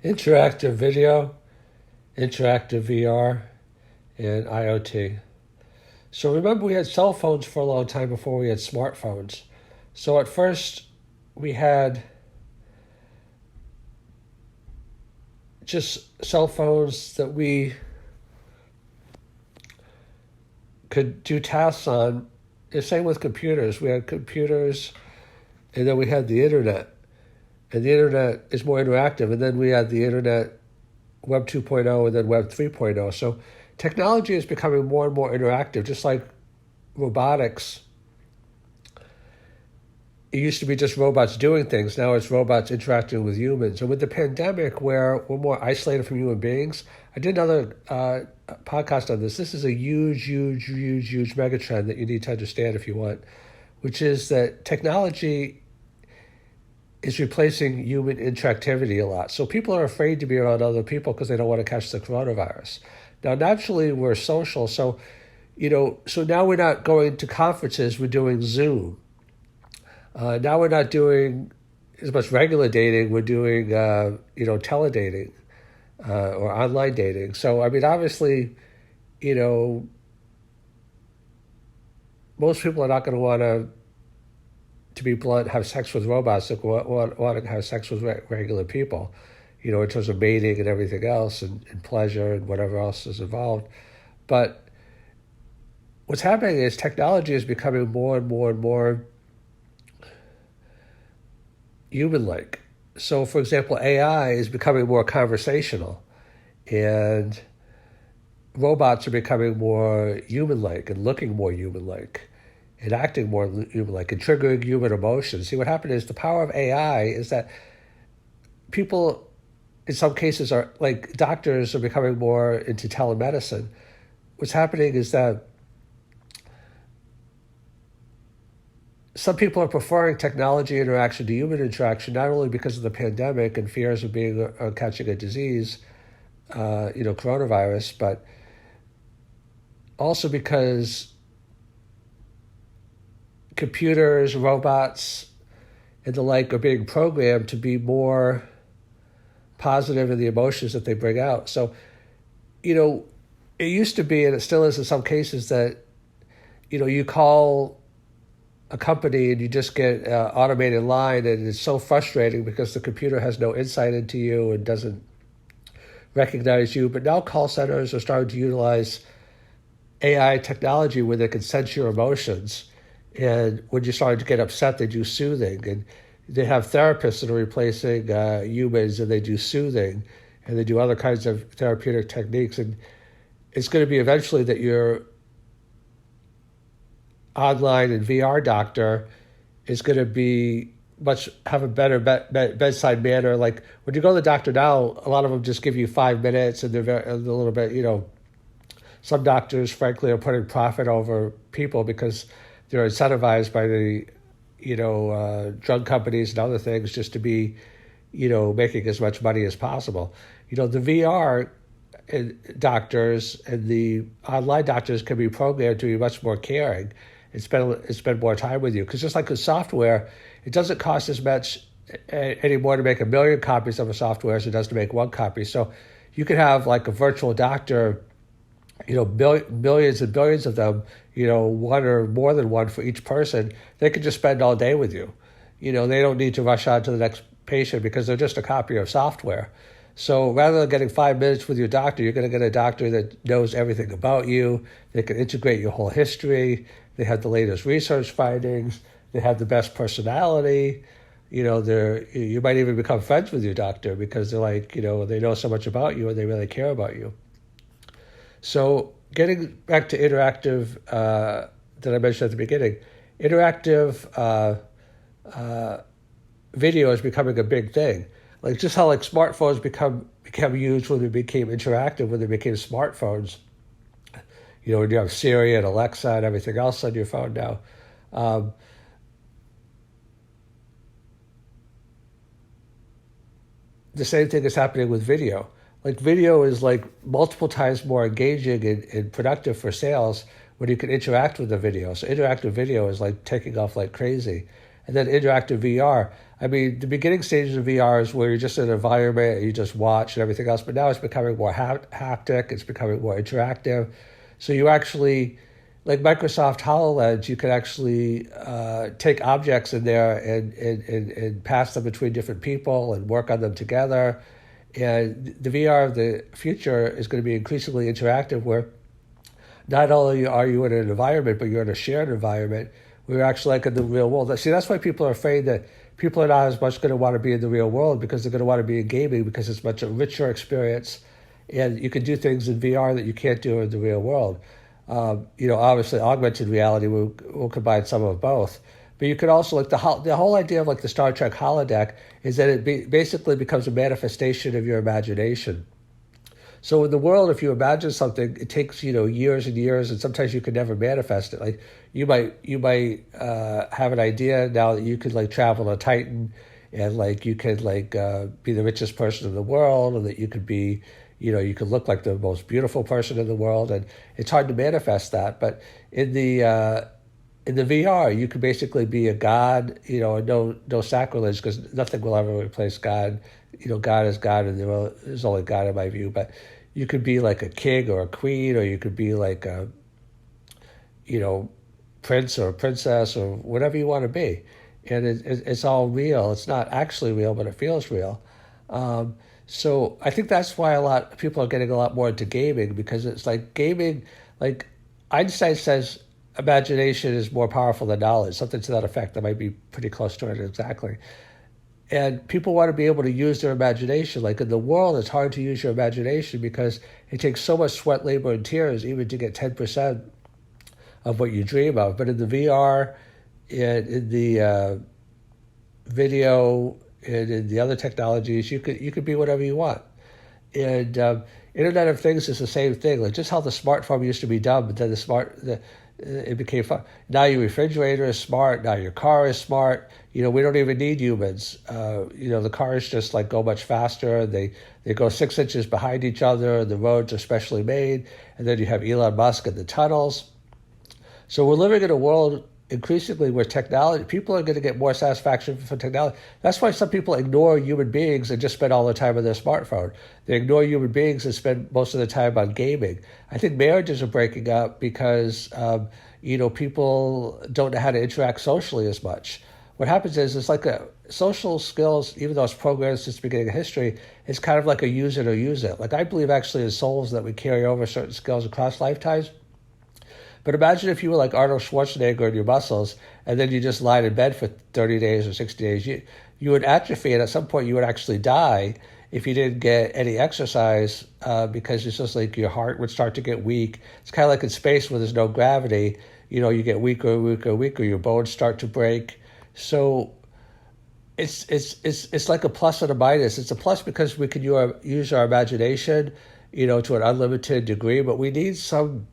Interactive video, interactive VR, and IoT. So remember, we had cell phones for a long time before we had smartphones. So at first, we had just cell phones that we could do tasks on. The same with computers. We had computers, and then we had the internet. And the internet is more interactive. And then we had the internet, Web 2.0, and then Web 3.0. So technology is becoming more and more interactive, just like robotics. It used to be just robots doing things. Now it's robots interacting with humans. And with the pandemic, where we're more isolated from human beings, I did another podcast on this. This is a huge megatrend that you need to understand if you want, which is that technology is replacing human interactivity a lot. So people are afraid to be around other people because they don't want to catch the coronavirus. Now, naturally, we're social. So now we're not going to conferences, we're doing Zoom. Now we're not doing as much regular dating, we're doing, teledating or online dating. So, I mean, obviously, most people are not going to want to be blunt, have sex with robots that want to have sex with regular people, in terms of mating and everything else and pleasure and whatever else is involved. But what's happening is technology is becoming more and more and more human-like. So, for example, AI is becoming more conversational, and robots are becoming more human-like and looking more human-like and acting more human-like and triggering human emotions. See, what happened is the power of AI is that people, in some cases, are like doctors are becoming more into telemedicine. What's happening is that some people are preferring technology interaction to human interaction, not only because of the pandemic and fears of catching a disease, coronavirus, but also because computers, robots, and the like are being programmed to be more positive in the emotions that they bring out. So, it used to be, and it still is in some cases, that, you call a company and you just get an automated line, and it's so frustrating because the computer has no insight into you and doesn't recognize you. But now call centers are starting to utilize AI technology where they can sense your emotions. And when you're starting to get upset, they do soothing. And they have therapists that are replacing humans, and they do soothing, and they do other kinds of therapeutic techniques. And it's going to be eventually that your online and VR doctor is going to have a better bedside manner. Like when you go to the doctor now, a lot of them just give you 5 minutes, and they're a little bit, some doctors, frankly, are putting profit over people because they're incentivized by the, drug companies and other things just to be, making as much money as possible. The VR doctors and the online doctors can be programmed to be much more caring and spend more time with you. Because just like with software, it doesn't cost as much anymore to make 1 million copies of a software as it does to make one copy. So you could have like a virtual doctor, millions and billions of them, one or more than one for each person. They could just spend all day with you. They don't need to rush on to the next patient because they're just a copy of software. So rather than getting 5 minutes with your doctor, you're going to get a doctor that knows everything about you. They can integrate your whole history. They have the latest research findings. They have the best personality. You might even become friends with your doctor because they're like, they know so much about you and they really care about you. So getting back to interactive, that I mentioned at the beginning, interactive video is becoming a big thing. Like just how like smartphones became huge when they became interactive, when they became smartphones. When you have Siri and Alexa and everything else on your phone now. The same thing is happening with video. Like video is like multiple times more engaging and productive for sales when you can interact with the video. So interactive video is like taking off like crazy. and then interactive VR. I mean, the beginning stages of VR is where you're just in an environment and you just watch and everything else, but now it's becoming more haptic, it's becoming more interactive. So you actually, like Microsoft HoloLens, you can actually take objects in there and pass them between different people and work on them together. And the VR of the future is going to be increasingly interactive, where not only are you in an environment, but you're in a shared environment. We're actually like in the real world. See, that's why people are afraid that people are not as much going to want to be in the real world, because they're going to want to be in gaming, because it's much a richer experience. And you can do things in VR that you can't do in the real world. Obviously augmented reality will combine some of both. But you could also, like the whole idea of like the Star Trek holodeck is that it basically becomes a manifestation of your imagination. So in the world, if you imagine something, it takes years and years, and sometimes you can never manifest it. Like you might have an idea now that you could like travel to Titan, and like you could like be the richest person in the world, and that you could be, you could look like the most beautiful person in the world, and it's hard to manifest that. But in the VR, you could basically be a god, and no sacrilege, because nothing will ever replace God. God is God, and there's only God in my view. But you could be like a king or a queen, or you could be like a, prince or a princess or whatever you want to be. And it's all real. It's not actually real, but it feels real. So I think that's why a lot of people are getting a lot more into gaming, because it's like gaming, like Einstein says, imagination is more powerful than knowledge, something to that effect. That might be pretty close to it exactly. And people want to be able to use their imagination. Like in the world, it's hard to use your imagination because it takes so much sweat, labor, and tears even to get 10% of what you dream of. But in the VR, in the video, and in the other technologies, you could be whatever you want. And Internet of Things is the same thing. Like just how the smartphone used to be dumb, but then it became fun. Now your refrigerator is smart. Now your car is smart. We don't even need humans. The cars just like go much faster. They go 6 inches behind each other. The roads are specially made. And then you have Elon Musk and the tunnels. So we're living in a world increasingly where people are going to get more satisfaction from technology. That's why some people ignore human beings and just spend all their time on their smartphone. They ignore human beings and spend most of the time on gaming. I think marriages are breaking up because, people don't know how to interact socially as much. What happens is it's like social skills, even though it's programmed since the beginning of history, it's kind of like a use it or use it. Like I believe actually in souls that we carry over certain skills across lifetimes. But imagine if you were like Arnold Schwarzenegger in your muscles, and then you just lied in bed for 30 days or 60 days. You would atrophy, and at some point you would actually die if you didn't get any exercise, because it's just like your heart would start to get weak. It's kind of like in space where there's no gravity. You get weaker and weaker and weaker. Your bones start to break. So it's like a plus and a minus. It's a plus because we can use our imagination, to an unlimited degree, but we need some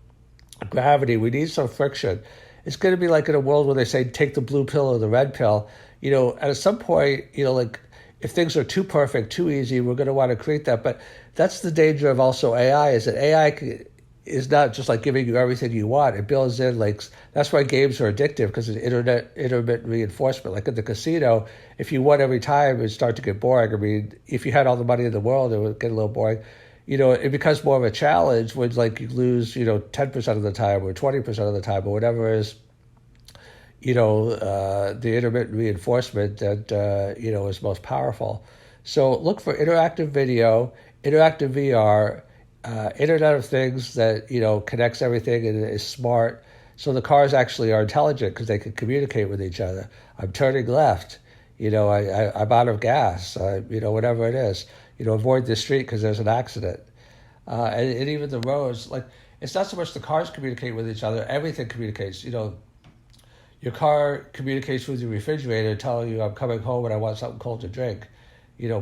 gravity, we need some friction. It's going to be like in a world where they say take the blue pill or the red pill. At some point, like if things are too perfect, too easy, we're going to want to create that. But that's the danger of also AI, is that AI is not just like giving you everything you want. It builds in that's why games are addictive, because it's intermittent reinforcement. Like in the casino, if you won every time, it would start to get boring. I mean, if you had all the money in the world, it would get a little boring. It becomes more of a challenge when like you lose, 10% of the time or 20% of the time or whatever is, the intermittent reinforcement that, is most powerful. So look for interactive video, interactive VR, Internet of Things that, connects everything and is smart. So the cars actually are intelligent because they can communicate with each other. I'm turning left. I'm out of gas. Whatever it is. Avoid the street because there's an accident. And even the roads, like, it's not so much the cars communicate with each other, everything communicates. Your car communicates with your refrigerator telling you I'm coming home and I want something cold to drink.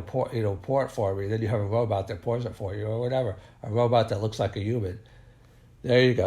Pour it for me. Then you have a robot that pours it for you or whatever. A robot that looks like a human. There you go.